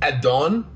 At dawn,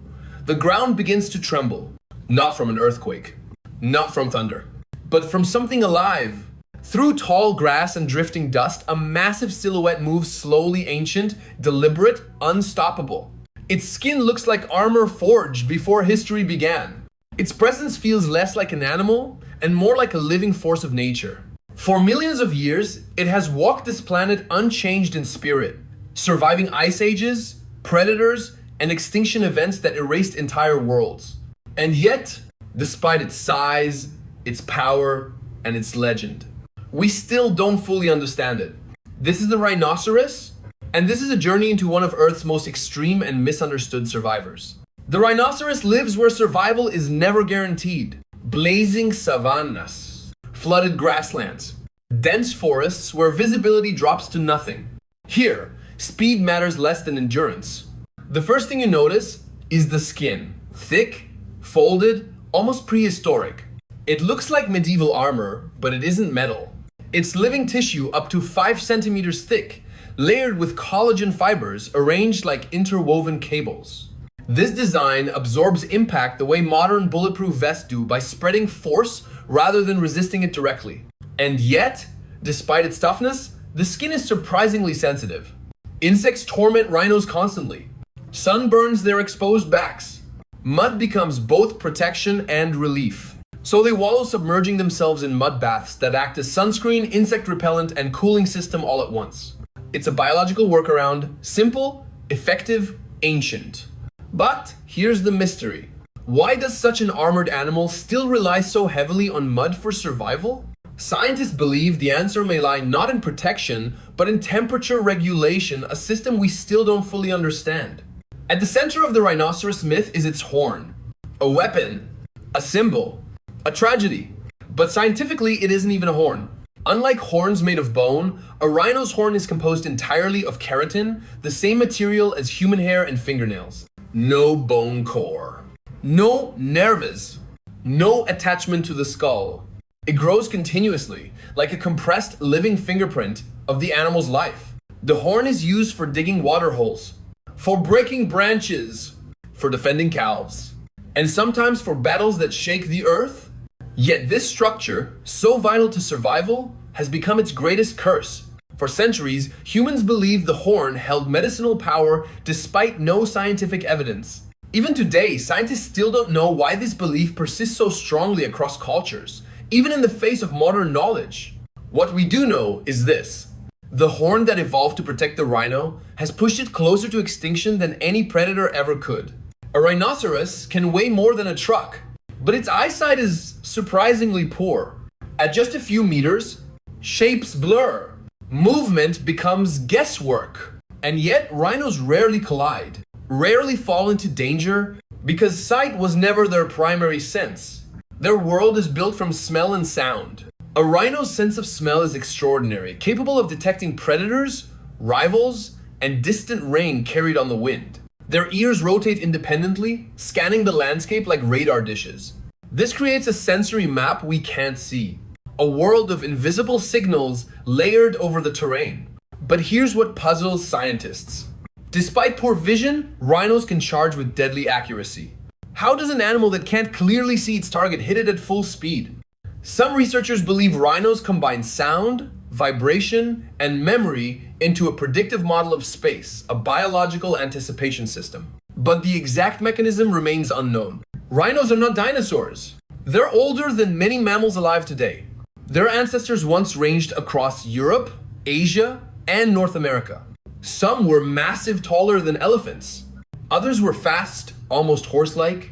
the ground begins to tremble, not from an earthquake, not from thunder, but from something alive. Through tall grass and drifting dust, a massive silhouette moves slowly, ancient, deliberate, unstoppable. Its skin looks like armor forged before history began. Its presence feels less like an animal and more like a living force of nature. For millions of years, it has walked this planet unchanged in spirit, surviving ice ages, predators, and extinction events that erased entire worlds. And yet, despite its size, its power, and its legend, we still don't fully understand it. This is the rhinoceros, and this is a journey into one of Earth's most extreme and misunderstood survivors. The rhinoceros lives where survival is never guaranteed. Blazing savannas, flooded grasslands, dense forests where visibility drops to nothing. Here, speed matters less than endurance. The first thing you notice is the skin. Thick, folded, almost prehistoric. It looks like medieval armor, but it isn't metal. It's living tissue up to 5 centimeters thick, layered with collagen fibers arranged like interwoven cables. This design absorbs impact the way modern bulletproof vests do by spreading force rather than resisting it directly. And yet, despite its toughness, the skin is surprisingly sensitive. Insects torment rhinos constantly. Sun burns their exposed backs. Mud becomes both protection and relief. So they wallow, submerging themselves in mud baths that act as sunscreen, insect repellent, and cooling system all at once. It's a biological workaround, simple, effective, ancient. But here's the mystery. Why does such an armored animal still rely so heavily on mud for survival? Scientists believe the answer may lie not in protection, but in temperature regulation, a system we still don't fully understand. At the center of the rhinoceros myth is its horn. A weapon, a symbol, a tragedy. But scientifically, it isn't even a horn. Unlike horns made of bone, a rhino's horn is composed entirely of keratin, the same material as human hair and fingernails. No bone core. No nerves. No attachment to the skull. It grows continuously, like a compressed living fingerprint of the animal's life. The horn is used for digging water holes, for breaking branches, for defending calves, and sometimes for battles that shake the earth. Yet this structure, so vital to survival, has become its greatest curse. For centuries, humans believed the horn held medicinal power despite no scientific evidence. Even today, scientists still don't know why this belief persists so strongly across cultures, even in the face of modern knowledge. What we do know is this. The horn that evolved to protect the rhino has pushed it closer to extinction than any predator ever could. A rhinoceros can weigh more than a truck, but its eyesight is surprisingly poor. At just a few meters, shapes blur. Movement becomes guesswork. And yet, rhinos rarely collide, rarely fall into danger, because sight was never their primary sense. Their world is built from smell and sound. A rhino's sense of smell is extraordinary, capable of detecting predators, rivals, and distant rain carried on the wind. Their ears rotate independently, scanning the landscape like radar dishes. This creates a sensory map we can't see. A world of invisible signals layered over the terrain. But here's what puzzles scientists. Despite poor vision, rhinos can charge with deadly accuracy. How does an animal that can't clearly see its target hit it at full speed? Some researchers believe rhinos combine sound, vibration, and memory into a predictive model of space, a biological anticipation system. But the exact mechanism remains unknown. Rhinos are not dinosaurs. They're older than many mammals alive today. Their ancestors once ranged across Europe, Asia, and North America. Some were massive, taller than elephants. Others were fast, almost horse-like.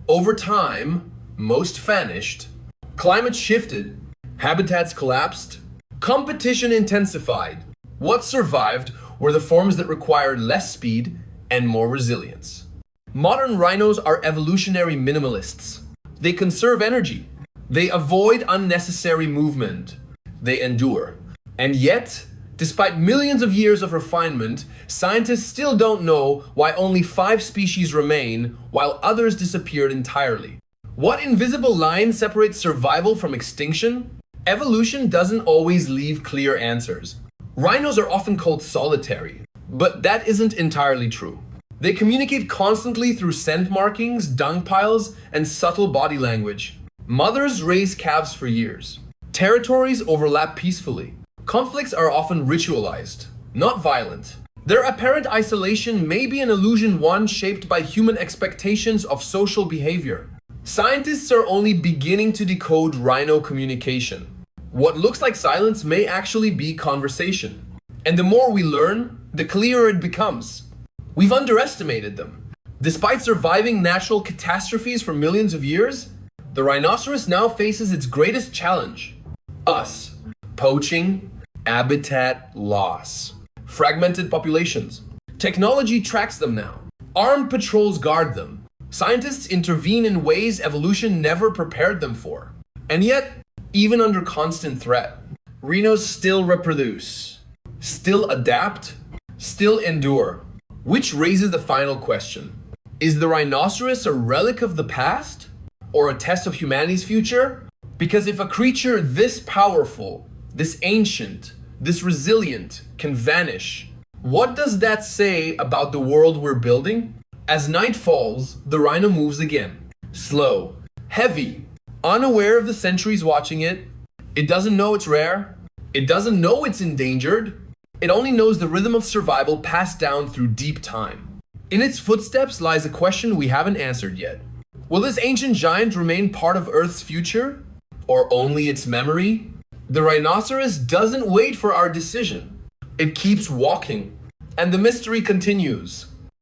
Over time, most vanished. Climate shifted. Habitats collapsed. Competition intensified. What survived were the forms that required less speed and more resilience. Modern rhinos are evolutionary minimalists. They conserve energy. They avoid unnecessary movement. They endure. And yet, despite millions of years of refinement, scientists still don't know why only 5 species remain while others disappeared entirely. What invisible line separates survival from extinction? Evolution doesn't always leave clear answers. Rhinos are often called solitary, but that isn't entirely true. They communicate constantly through scent markings, dung piles, and subtle body language. Mothers raise calves for years. Territories overlap peacefully. Conflicts are often ritualized, not violent. Their apparent isolation may be an illusion, one shaped by human expectations of social behavior. Scientists are only beginning to decode rhino communication. What looks like silence may actually be conversation. And the more we learn, the clearer it becomes. We've underestimated them. Despite surviving natural catastrophes for millions of years, the rhinoceros now faces its greatest challenge: us. Poaching, habitat loss, fragmented populations. Technology tracks them now. Armed patrols guard them. Scientists intervene in ways evolution never prepared them for. And yet, even under constant threat, rhinos still reproduce, still adapt, still endure. Which raises the final question: is the rhinoceros a relic of the past or a test of humanity's future? Because if a creature this powerful, this ancient, this resilient can vanish, what does that say about the world we're building? As night falls, the rhino moves again. Slow, heavy, unaware of the centuries watching it. It doesn't know it's rare. It doesn't know it's endangered. It only knows the rhythm of survival passed down through deep time. In its footsteps lies a question we haven't answered yet. Will this ancient giant remain part of Earth's future? Or only its memory? The rhinoceros doesn't wait for our decision. It keeps walking. And the mystery continues.